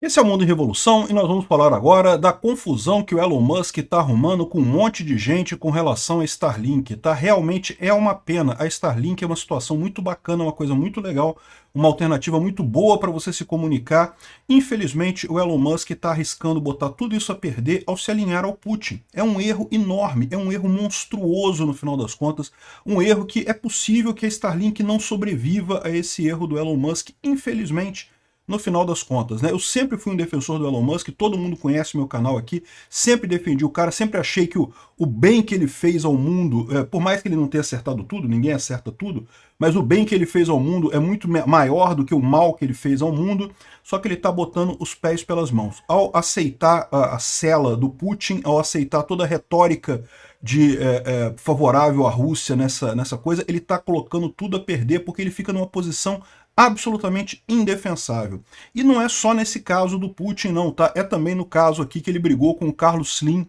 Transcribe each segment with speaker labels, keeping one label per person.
Speaker 1: Esse é o Mundo em Revolução e nós vamos falar agora da confusão que o Elon Musk está arrumando com um monte de gente com relação a Starlink, tá? Realmente é uma pena. A Starlink é uma situação muito bacana, uma coisa muito legal, uma alternativa muito boa para você se comunicar. Infelizmente, o Elon Musk está arriscando botar tudo isso a perder ao se alinhar ao Putin. É um erro enorme, é um erro monstruoso no final das contas, um erro que é possível que a Starlink não sobreviva a esse erro do Elon Musk, infelizmente. No final das contas, né? Eu sempre fui um defensor do Elon Musk, todo mundo conhece meu canal aqui, sempre defendi o cara, sempre achei que o bem que ele fez ao mundo, por mais que ele não tenha acertado tudo, ninguém acerta tudo, mas o bem que ele fez ao mundo é muito maior do que o mal que ele fez ao mundo, só que ele está botando os pés pelas mãos. Ao aceitar a cela do Putin, ao aceitar toda a retórica favorável à Rússia nessa coisa, ele está colocando tudo a perder porque ele fica numa posição absolutamente indefensável. E não é só nesse caso do Putin, não, tá? É também no caso aqui que ele brigou com o Carlos Slim,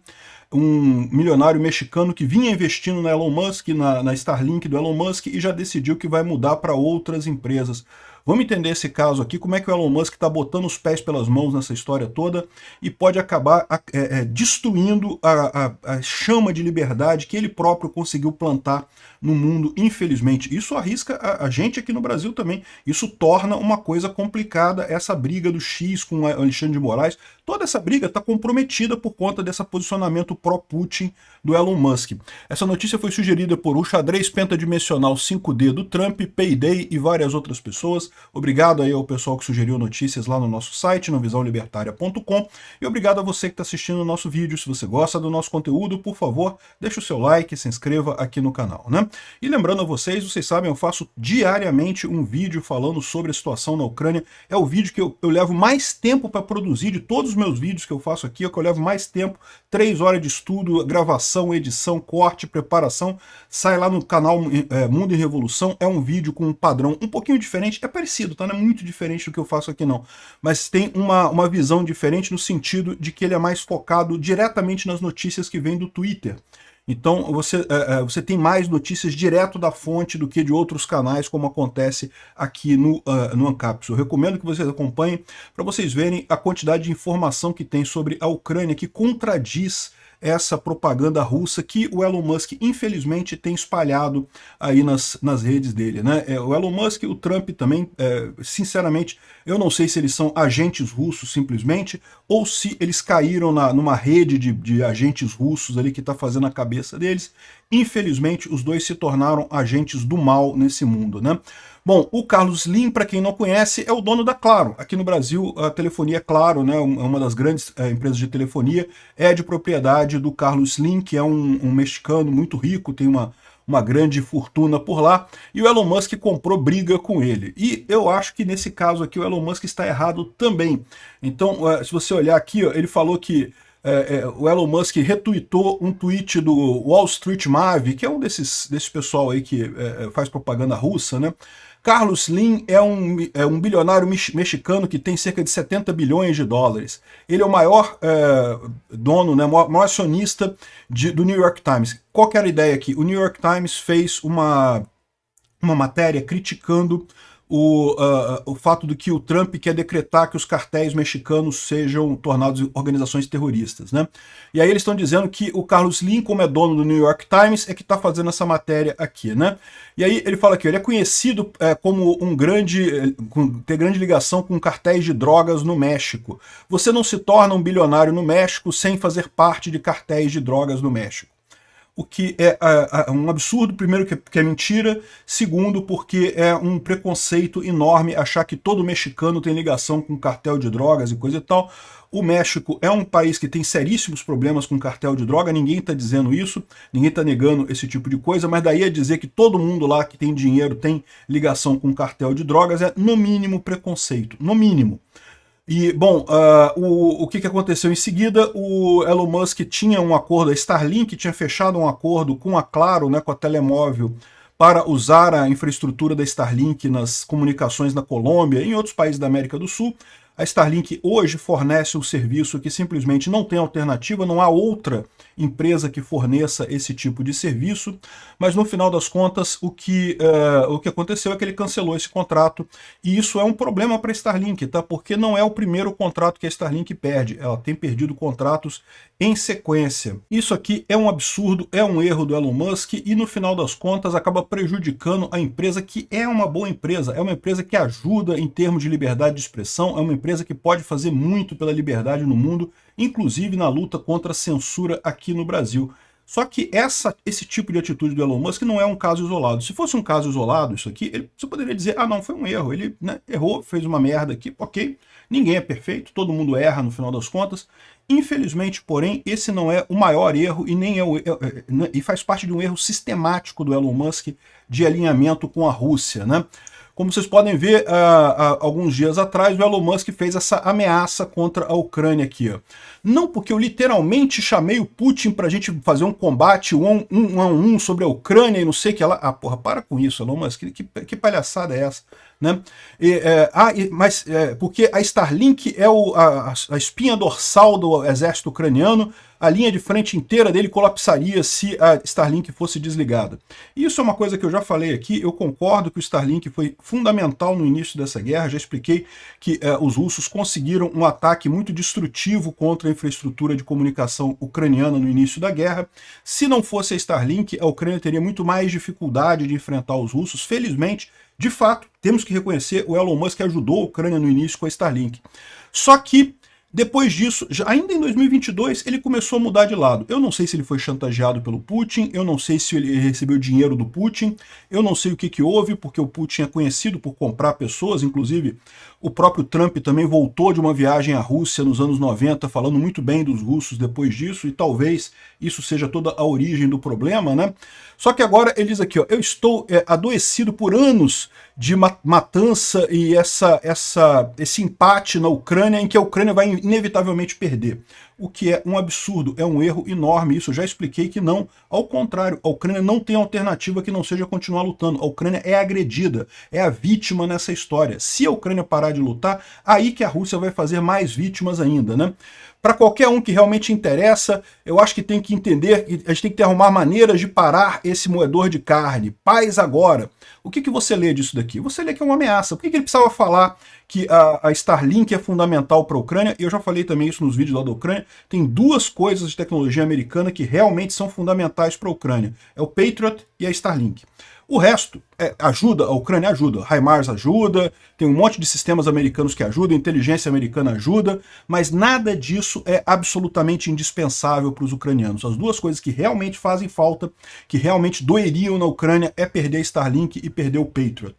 Speaker 1: um milionário mexicano que vinha investindo na Elon Musk, na Starlink do Elon Musk, e já decidiu que vai mudar para outras empresas. Vamos entender esse caso aqui, como é que o Elon Musk está botando os pés pelas mãos nessa história toda e pode acabar destruindo a chama de liberdade que ele próprio conseguiu plantar no mundo, infelizmente. Isso arrisca a gente aqui no Brasil também. Isso torna uma coisa complicada, essa briga do X com o Alexandre de Moraes. Toda essa briga está comprometida por conta desse posicionamento pró-Putin do Elon Musk. Essa notícia foi sugerida por o Xadrez Pentadimensional 5D do Trump, Payday e várias outras pessoas. Obrigado aí ao pessoal que sugeriu notícias lá no nosso site, novisãolibertaria.com, e obrigado a você que está assistindo o nosso vídeo. Se você gosta do nosso conteúdo, por favor, deixe o seu like e se inscreva aqui no canal, né? E lembrando a vocês, vocês sabem, eu faço diariamente um vídeo falando sobre a situação na Ucrânia. É o vídeo que eu levo mais tempo para produzir, de todos os meus vídeos que eu faço aqui, é o que eu levo mais tempo, 3 horas de estudo, gravação, edição, corte, preparação, sai lá no canal Mundo em Revolução. É um vídeo com um padrão um pouquinho diferente, é parecido, tá? Não é muito diferente do que eu faço aqui não, mas tem uma visão diferente no sentido de que ele é mais focado diretamente nas notícias que vêm do Twitter. Então você tem mais notícias direto da fonte do que de outros canais, como acontece aqui no Ancapsu. Eu recomendo que vocês acompanhem para vocês verem a quantidade de informação que tem sobre a Ucrânia, que contradiz essa propaganda russa que o Elon Musk, infelizmente, tem espalhado aí nas redes dele, né? O Elon Musk e o Trump também, sinceramente, eu não sei se eles são agentes russos simplesmente, ou se eles caíram numa rede de agentes russos ali que está fazendo a cabeça deles. Infelizmente, os dois se tornaram agentes do mal nesse mundo, né? Bom, o Carlos Slim, para quem não conhece, é o dono da Claro. Aqui no Brasil, a telefonia Claro, né, uma das grandes empresas de telefonia, é de propriedade do Carlos Slim, que é um mexicano muito rico, tem uma grande fortuna por lá, e o Elon Musk comprou briga com ele. E eu acho que nesse caso aqui o Elon Musk está errado também. Então, se você olhar aqui, ó, ele falou que o Elon Musk retweetou um tweet do Wall Street Mavi, que é um desse pessoal aí que faz propaganda russa, né? Carlos Slim é um bilionário mexicano que tem cerca de 70 bilhões de dólares. Ele é o maior dono, né, maior acionista do New York Times. Qual que era a ideia aqui? O New York Times fez uma matéria criticando o fato de que o Trump quer decretar que os cartéis mexicanos sejam tornados organizações terroristas, né? E aí eles estão dizendo que o Carlos Slim, como é dono do New York Times, é que está fazendo essa matéria aqui, né? E aí ele fala que ele é conhecido como ter grande ligação com cartéis de drogas no México. Você não se torna um bilionário no México sem fazer parte de cartéis de drogas no México. O que é um absurdo, primeiro que é mentira, segundo porque é um preconceito enorme achar que todo mexicano tem ligação com cartel de drogas e coisa e tal. O México é um país que tem seríssimos problemas com cartel de droga, ninguém está dizendo isso, ninguém está negando esse tipo de coisa, mas daí a dizer que todo mundo lá que tem dinheiro tem ligação com cartel de drogas é, no mínimo, preconceito, no mínimo. E, bom, o que aconteceu em seguida? O Elon Musk tinha um acordo, a Starlink tinha fechado um acordo com a Claro, né, com a Telemóvel, para usar a infraestrutura da Starlink nas comunicações na Colômbia e em outros países da América do Sul. A Starlink hoje fornece um serviço que simplesmente não tem alternativa, não há outra empresa que forneça esse tipo de serviço, mas no final das contas o que aconteceu é que ele cancelou esse contrato, e isso é um problema para a Starlink, tá? Porque não é o primeiro contrato que a Starlink perde, ela tem perdido contratos em sequência. Isso aqui é um absurdo, é um erro do Elon Musk, e no final das contas acaba prejudicando a empresa, que é uma boa empresa, é uma empresa que ajuda em termos de liberdade de expressão, é uma empresa que pode fazer muito pela liberdade no mundo, inclusive na luta contra a censura aqui no Brasil. Só que esse tipo de atitude do Elon Musk não é um caso isolado. Se fosse um caso isolado, isso aqui, você poderia dizer, ah não, foi um erro, ele, né, errou, fez uma merda aqui, ok, ninguém é perfeito, todo mundo erra no final das contas. Infelizmente, porém, esse não é o maior erro, e nem e faz parte de um erro sistemático do Elon Musk de alinhamento com a Rússia, né? Como vocês podem ver, alguns dias atrás, o Elon Musk fez essa ameaça contra a Ucrânia aqui, ó. Não porque eu literalmente chamei o Putin pra gente fazer um combate um a um sobre a Ucrânia e não sei o que lá. Ah, porra, para com isso, Elon Musk, que palhaçada é essa? Né? Porque a Starlink é a espinha dorsal do exército ucraniano, a linha de frente inteira dele colapsaria se a Starlink fosse desligada. Isso é uma coisa que eu já falei aqui, eu concordo que o Starlink foi fundamental no início dessa guerra, já expliquei que os russos conseguiram um ataque muito destrutivo contra a infraestrutura de comunicação ucraniana no início da guerra. Se não fosse a Starlink, a Ucrânia teria muito mais dificuldade de enfrentar os russos. Felizmente, de fato, temos que reconhecer, o Elon Musk ajudou a Ucrânia no início com a Starlink. Só que, depois disso, ainda em 2022, ele começou a mudar de lado. Eu não sei se ele foi chantageado pelo Putin, eu não sei se ele recebeu dinheiro do Putin, eu não sei o que houve, porque o Putin é conhecido por comprar pessoas, inclusive o próprio Trump também voltou de uma viagem à Rússia nos anos 90, falando muito bem dos russos depois disso, e talvez isso seja toda a origem do problema, né? Só que agora ele diz aqui, ó, eu estou adoecido por anos de matança e esse empate na Ucrânia, em que a Ucrânia vai inevitavelmente perder. O que é um absurdo, é um erro enorme, isso eu já expliquei que não. Ao contrário, a Ucrânia não tem alternativa que não seja continuar lutando. A Ucrânia é agredida, é a vítima nessa história. Se a Ucrânia parar de lutar, aí que a Rússia vai fazer mais vítimas ainda, né? Para qualquer um que realmente interessa, eu acho que tem que entender, a gente tem que arrumar maneiras de parar esse moedor de carne. Paz agora. O que você lê disso daqui? Você lê que é uma ameaça. Por que ele precisava falar que a Starlink é fundamental para a Ucrânia? Eu já falei também isso nos vídeos lá da Ucrânia. Tem duas coisas de tecnologia americana que realmente são fundamentais para a Ucrânia. É o Patriot e a Starlink. O resto ajuda, a Ucrânia ajuda, HIMARS ajuda, tem um monte de sistemas americanos que ajudam, inteligência americana ajuda, mas nada disso é absolutamente indispensável para os ucranianos. As duas coisas que realmente fazem falta, que realmente doeriam na Ucrânia, é perder a Starlink e perder o Patriot.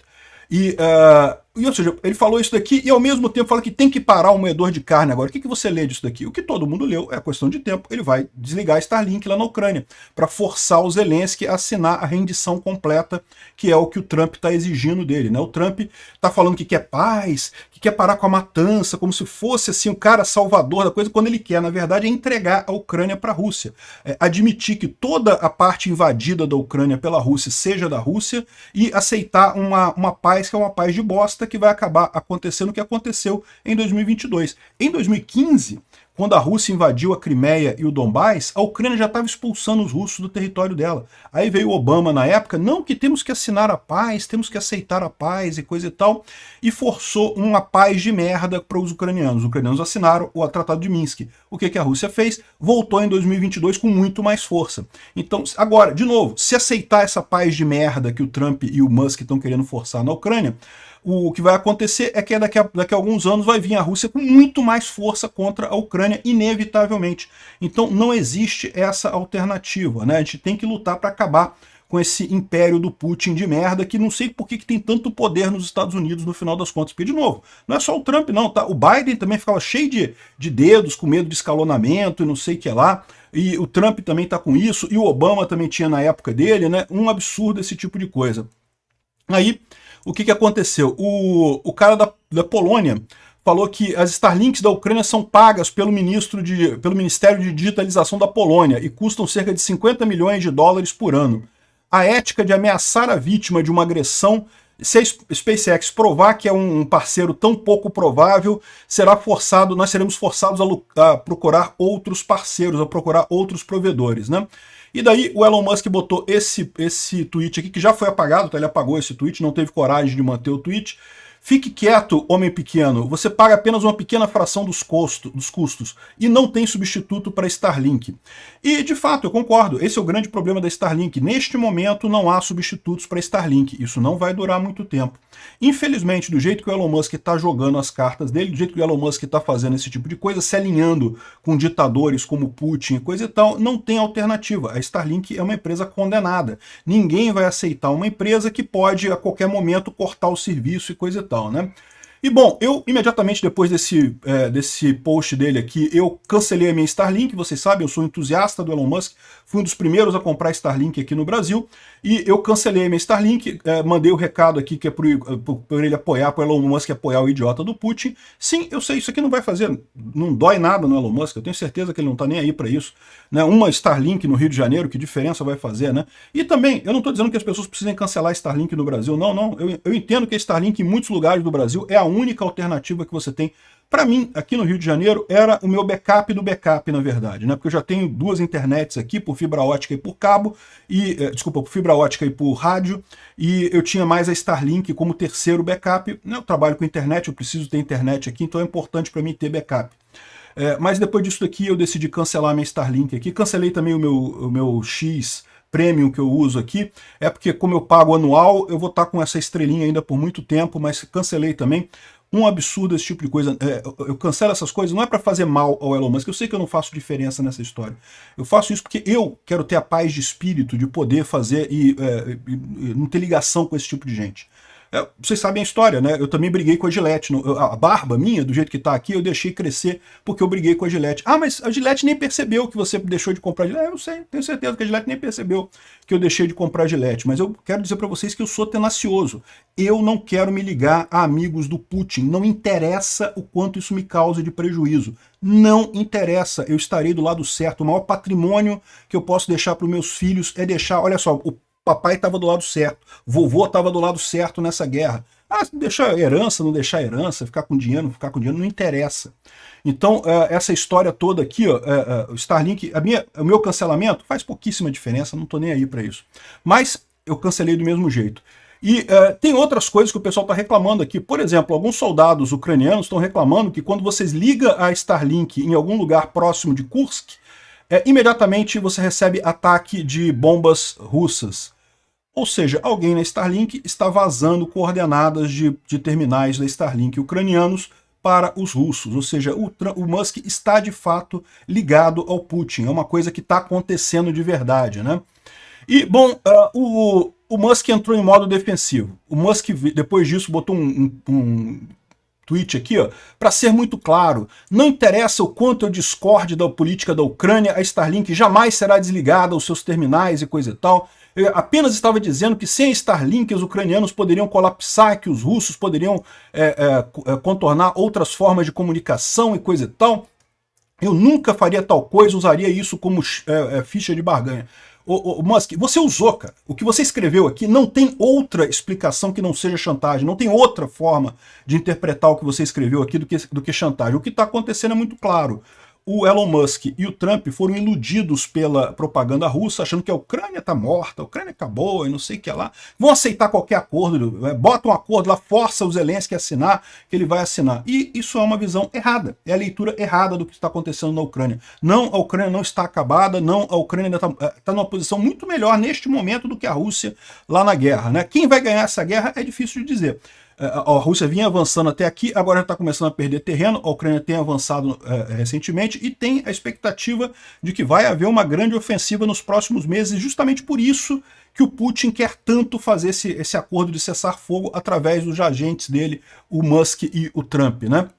Speaker 1: Ou seja, ele falou isso daqui e ao mesmo tempo fala que tem que parar o moedor de carne agora. O que você lê disso daqui? O que todo mundo leu, é questão de tempo, ele vai desligar a Starlink lá na Ucrânia, para forçar o Zelensky a assinar a rendição completa, que é o que o Trump está exigindo dele, né? O Trump está falando que quer paz, que quer parar com a matança, como se fosse assim o cara salvador da coisa, quando ele quer, na verdade, é entregar a Ucrânia para a Rússia. Admitir que toda a parte invadida da Ucrânia pela Rússia seja da Rússia e aceitar uma paz que é uma paz de bosta, que vai acabar acontecendo o que aconteceu em 2022. Em 2015, quando a Rússia invadiu a Crimeia e o Donbás, a Ucrânia já estava expulsando os russos do território dela. Aí veio o Obama na época, não, que temos que assinar a paz, temos que aceitar a paz e coisa e tal, e forçou uma paz de merda para os ucranianos. Os ucranianos assinaram o Tratado de Minsk. O que a Rússia fez? Voltou em 2022 com muito mais força. Então, agora, de novo, se aceitar essa paz de merda que o Trump e o Musk estão querendo forçar na Ucrânia, o que vai acontecer é que daqui a alguns anos vai vir a Rússia com muito mais força contra a Ucrânia, inevitavelmente. Então não existe essa alternativa, né? A gente tem que lutar para acabar com esse império do Putin de merda, que não sei por que tem tanto poder nos Estados Unidos no final das contas. Porque, de novo, não é só o Trump não, tá? O Biden também ficava cheio de dedos, com medo de escalonamento e não sei o que lá. E o Trump também tá com isso, e o Obama também tinha na época dele, né? Um absurdo esse tipo de coisa. Aí, o que aconteceu? O cara da Polônia falou que as Starlinks da Ucrânia são pagas pelo Ministério de Digitalização da Polônia e custam cerca de 50 milhões de dólares por ano. A ética de ameaçar a vítima de uma agressão Se a SpaceX provar que é um parceiro tão pouco provável, nós seremos forçados a procurar outros parceiros, a procurar outros provedores, né? E daí o Elon Musk botou esse tweet aqui, que já foi apagado, tá? Ele apagou esse tweet, não teve coragem de manter o tweet. Fique quieto, homem pequeno, você paga apenas uma pequena fração dos custos e não tem substituto para Starlink. E, de fato, eu concordo, esse é o grande problema da Starlink. Neste momento não há substitutos para Starlink, isso não vai durar muito tempo. Infelizmente, do jeito que o Elon Musk está jogando as cartas dele, do jeito que o Elon Musk está fazendo esse tipo de coisa, se alinhando com ditadores como Putin e coisa e tal, não tem alternativa. A Starlink é uma empresa condenada. Ninguém vai aceitar uma empresa que pode, a qualquer momento, cortar o serviço e coisa e tal, né? E bom, eu imediatamente depois desse post dele aqui, eu cancelei a minha Starlink, vocês sabem, eu sou entusiasta do Elon Musk, fui um dos primeiros a comprar Starlink aqui no Brasil, e eu cancelei a minha Starlink, mandei o recado aqui que é por ele apoiar, para o Elon Musk apoiar o idiota do Putin. Sim, eu sei, isso aqui não vai fazer, não dói nada no Elon Musk, eu tenho certeza que ele não tá nem aí para isso, né? Uma Starlink no Rio de Janeiro, que diferença vai fazer, né? E também, eu não estou dizendo que as pessoas precisem cancelar a Starlink no Brasil, não, eu entendo que a Starlink em muitos lugares do Brasil é a única alternativa que você tem. Para mim, aqui no Rio de Janeiro, era o meu backup do backup, na verdade, né? Porque eu já tenho duas internets aqui, por fibra ótica e por cabo, desculpa, por fibra ótica e por rádio, e eu tinha mais a Starlink como terceiro backup. Eu trabalho com internet, eu preciso ter internet aqui, então é importante para mim ter backup. Mas depois disso daqui, eu decidi cancelar minha Starlink aqui, cancelei também o meu X Premium que eu uso aqui, porque como eu pago anual, eu vou estar com essa estrelinha ainda por muito tempo, mas cancelei também. Um absurdo esse tipo de coisa. Eu cancelo essas coisas, não é para fazer mal ao Elon Musk, eu sei que eu não faço diferença nessa história. Eu faço isso porque eu quero ter a paz de espírito de poder fazer e não ter ligação com esse tipo de gente. Vocês sabem a história, né? Eu também briguei com a Gillette. A barba minha, do jeito que tá aqui, eu deixei crescer porque eu briguei com a Gillette. Ah, mas a Gillette nem percebeu que você deixou de comprar a Gillette. Eu sei, tenho certeza que a Gillette nem percebeu que eu deixei de comprar a Gillette. Mas eu quero dizer para vocês que eu sou tenacioso. Eu não quero me ligar a amigos do Putin. Não interessa o quanto isso me causa de prejuízo. Não interessa, eu estarei do lado certo. O maior patrimônio que eu posso deixar para os meus filhos é deixar, olha só, o papai estava do lado certo, vovô estava do lado certo nessa guerra. Deixar herança, não deixar herança, ficar com dinheiro, não ficar com dinheiro, não interessa. Então, essa história toda aqui, o Starlink, o meu cancelamento faz pouquíssima diferença, não estou nem aí para isso. Mas eu cancelei do mesmo jeito. E tem outras coisas que o pessoal está reclamando aqui. Por exemplo, alguns soldados ucranianos estão reclamando que quando vocês ligam a Starlink em algum lugar próximo de Kursk, imediatamente você recebe ataque de bombas russas. Ou seja, alguém na Starlink está vazando coordenadas de terminais da Starlink ucranianos para os russos. Ou seja, o Musk está de fato ligado ao Putin. É uma coisa que está acontecendo de verdade, né? E, bom, o Musk entrou em modo defensivo. O Musk, depois disso, botou um tweet aqui, para ser muito claro, não interessa o quanto eu discorde da política da Ucrânia, a Starlink jamais será desligada aos seus terminais e coisa e tal. Eu apenas estava dizendo que sem a Starlink os ucranianos poderiam colapsar, que os russos poderiam contornar outras formas de comunicação e coisa e tal. Eu nunca faria tal coisa, usaria isso como ficha de barganha. Musk, você usou, cara. O que você escreveu aqui não tem outra explicação que não seja chantagem, não tem outra forma de interpretar o que você escreveu aqui do que chantagem. O que está acontecendo é muito claro. O Elon Musk e o Trump foram iludidos pela propaganda russa, achando que a Ucrânia está morta, a Ucrânia acabou e não sei o que lá. Vão aceitar qualquer acordo, bota um acordo lá, força o Zelensky a assinar, que ele vai assinar. E isso é uma visão errada, é a leitura errada do que está acontecendo na Ucrânia. Não, a Ucrânia não está acabada, não, a Ucrânia ainda está numa posição muito melhor neste momento do que a Rússia lá na guerra, né? Quem vai ganhar essa guerra é difícil de dizer. A Rússia vinha avançando até aqui, agora já está começando a perder terreno, a Ucrânia tem avançado recentemente e tem a expectativa de que vai haver uma grande ofensiva nos próximos meses, justamente por isso que o Putin quer tanto fazer esse acordo de cessar-fogo através dos agentes dele, o Musk e o Trump, né?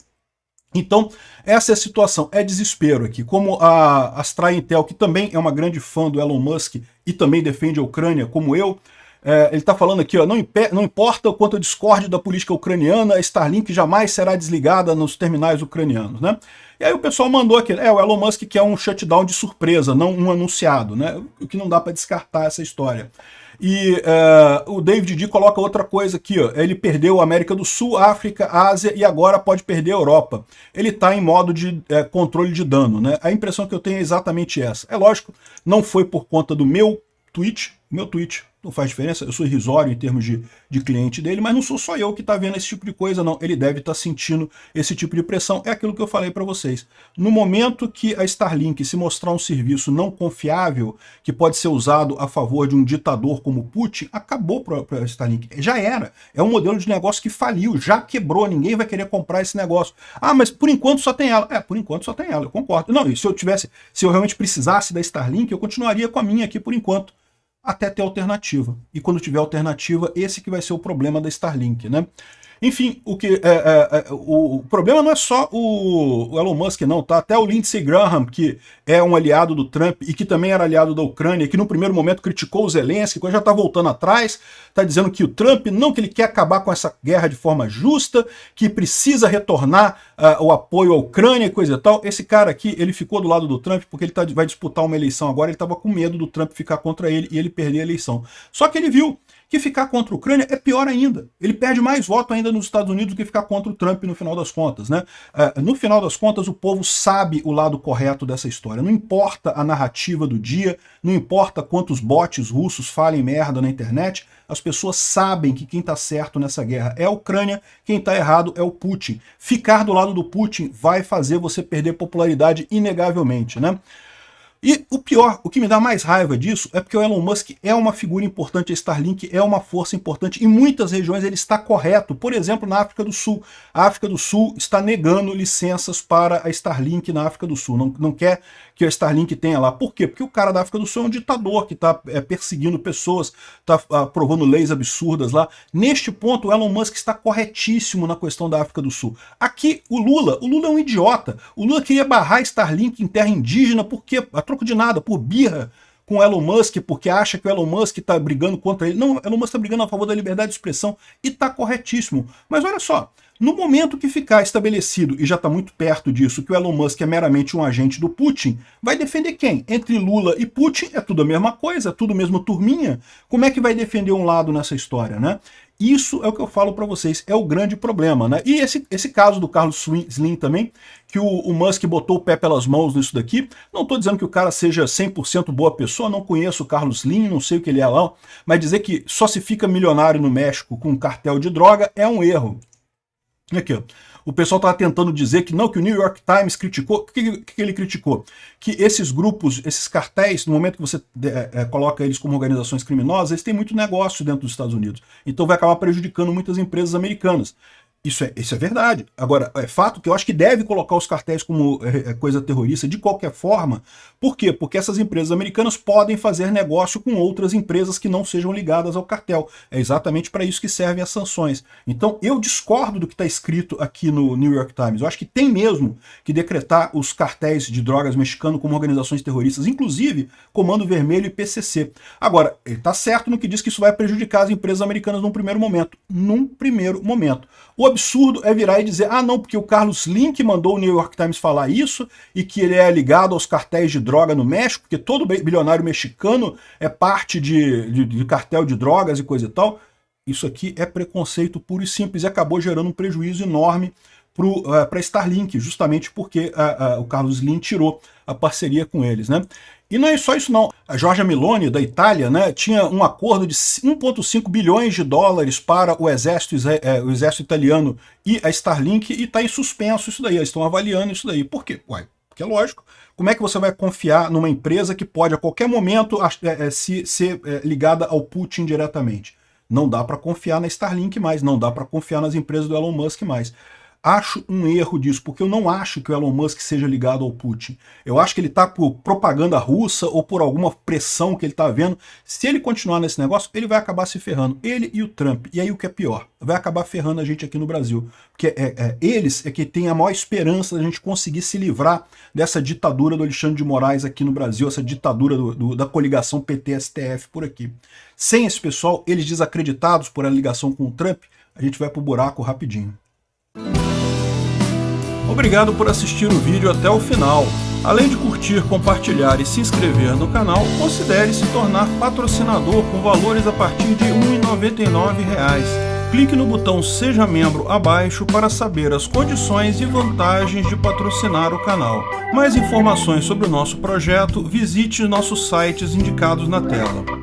Speaker 1: Então, essa é a situação, é desespero aqui. Como a Astra Intel, que também é uma grande fã do Elon Musk e também defende a Ucrânia, como eu, ele está falando aqui, não importa o quanto eu discorde da política ucraniana, a Starlink jamais será desligada nos terminais ucranianos, né? E aí o pessoal mandou aqui, o Elon Musk quer um shutdown de surpresa, não um anunciado, né? O que não dá para descartar essa história. E o David D coloca outra coisa aqui, ó. Ele perdeu a América do Sul, África, Ásia e agora pode perder a Europa. Ele está em modo de controle de dano, né? A impressão que eu tenho é exatamente essa. É lógico, não foi por conta do meu tweet, não faz diferença, eu sou irrisório em termos de cliente dele, mas não sou só eu que está vendo esse tipo de coisa, não. Ele deve estar sentindo esse tipo de pressão. É aquilo que eu falei para vocês. No momento que a Starlink se mostrar um serviço não confiável, que pode ser usado a favor de um ditador como Putin, acabou para a Starlink. Já era. É um modelo de negócio que faliu, já quebrou, ninguém vai querer comprar esse negócio. Ah, mas por enquanto só tem ela. Por enquanto só tem ela, eu concordo. Não, e se eu realmente precisasse da Starlink, eu continuaria com a minha aqui por enquanto, até ter alternativa. E quando tiver alternativa, esse que vai ser o problema da Starlink, né? Enfim, o problema não é só o Elon Musk, não, tá? Até o Lindsey Graham, que é um aliado do Trump e que também era aliado da Ucrânia, que no primeiro momento criticou o Zelensky, que já tá voltando atrás, tá dizendo que o Trump, não, que ele quer acabar com essa guerra de forma justa, que precisa retornar o apoio à Ucrânia e coisa e tal. Esse cara aqui, ele ficou do lado do Trump porque ele vai disputar uma eleição agora, ele tava com medo do Trump ficar contra ele e ele perder a eleição. Só que ele viu que ficar contra a Ucrânia é pior ainda. Ele perde mais voto ainda nos Estados Unidos do que ficar contra o Trump no final das contas, né? No final das contas, o povo sabe o lado correto dessa história. Não importa a narrativa do dia, não importa quantos bots russos falem merda na internet, as pessoas sabem que quem está certo nessa guerra é a Ucrânia, quem está errado é o Putin. Ficar do lado do Putin vai fazer você perder popularidade inegavelmente, né? E o pior, o que me dá mais raiva disso é porque o Elon Musk é uma figura importante, a Starlink é uma força importante, em muitas regiões ele está correto. Por exemplo, na África do Sul. A África do Sul está negando licenças para a Starlink na África do Sul. Não quer que a Starlink tenha lá. Por quê? Porque o cara da África do Sul é um ditador que está perseguindo pessoas, está aprovando leis absurdas lá. Neste ponto, o Elon Musk está corretíssimo na questão da África do Sul. Aqui, o Lula é um idiota. O Lula queria barrar a Starlink em terra indígena, porque a troco de nada, por birra com o Elon Musk, porque acha que o Elon Musk está brigando contra ele. Não, o Elon Musk está brigando a favor da liberdade de expressão e está corretíssimo. Mas olha só, no momento que ficar estabelecido, e já está muito perto disso, que o Elon Musk é meramente um agente do Putin, vai defender quem? Entre Lula e Putin é tudo a mesma coisa, é tudo mesmo turminha. Como é que vai defender um lado nessa história, né? Isso é o que eu falo para vocês, é o grande problema, né? E esse caso do Carlos Slim também, que o Musk botou o pé pelas mãos nisso daqui, não estou dizendo que o cara seja 100% boa pessoa, não conheço o Carlos Slim, não sei o que ele é lá, mas dizer que só se fica milionário no México com um cartel de droga é um erro. Aqui, ó. O pessoal estava tentando dizer que não, que o New York Times criticou. O que ele criticou? Que esses grupos, esses cartéis, no momento que você coloca eles como organizações criminosas, eles têm muito negócio dentro dos Estados Unidos. Então vai acabar prejudicando muitas empresas americanas. Isso é verdade. Agora, é fato que eu acho que deve colocar os cartéis como coisa terrorista de qualquer forma. Por quê? Porque essas empresas americanas podem fazer negócio com outras empresas que não sejam ligadas ao cartel. É exatamente para isso que servem as sanções. Então, eu discordo do que está escrito aqui no New York Times. Eu acho que tem mesmo que decretar os cartéis de drogas mexicanos como organizações terroristas, inclusive Comando Vermelho e PCC. Agora, ele está certo no que diz que isso vai prejudicar as empresas americanas num primeiro momento. Num primeiro momento. O absurdo é virar e dizer, ah não, porque o Carlos Slim mandou o New York Times falar isso e que ele é ligado aos cartéis de droga no México, porque todo bilionário mexicano é parte de cartel de drogas e coisa e tal. Isso aqui é preconceito puro e simples e acabou gerando um prejuízo enorme para a Starlink, justamente porque o Carlos Slim tirou a parceria com eles, né? E não é só isso não. A Giorgia Meloni, da Itália, né, tinha um acordo de 1,5 bilhões de dólares para o exército italiano e a Starlink, e está em suspenso isso daí. Eles estão avaliando isso daí. Por quê? Uai, porque é lógico. Como é que você vai confiar numa empresa que pode a qualquer momento ser ligada ao Putin diretamente? Não dá para confiar na Starlink mais, não dá para confiar nas empresas do Elon Musk mais. Acho um erro disso, porque eu não acho que o Elon Musk seja ligado ao Putin. Eu acho que ele está por propaganda russa ou por alguma pressão que ele está vendo. Se ele continuar nesse negócio, ele vai acabar se ferrando. Ele e o Trump. E aí o que é pior? Vai acabar ferrando a gente aqui no Brasil. Porque eles é que têm a maior esperança da gente conseguir se livrar dessa ditadura do Alexandre de Moraes aqui no Brasil, essa ditadura da coligação PT-STF por aqui. Sem esse pessoal, eles desacreditados por a ligação com o Trump, a gente vai pro buraco rapidinho. Obrigado por assistir o vídeo até o final. Além de curtir, compartilhar e se inscrever no canal, considere se tornar patrocinador com valores a partir de R$ 1,99. Clique no botão Seja Membro abaixo para saber as condições e vantagens de patrocinar o canal. Mais informações sobre o nosso projeto, visite nossos sites indicados na tela.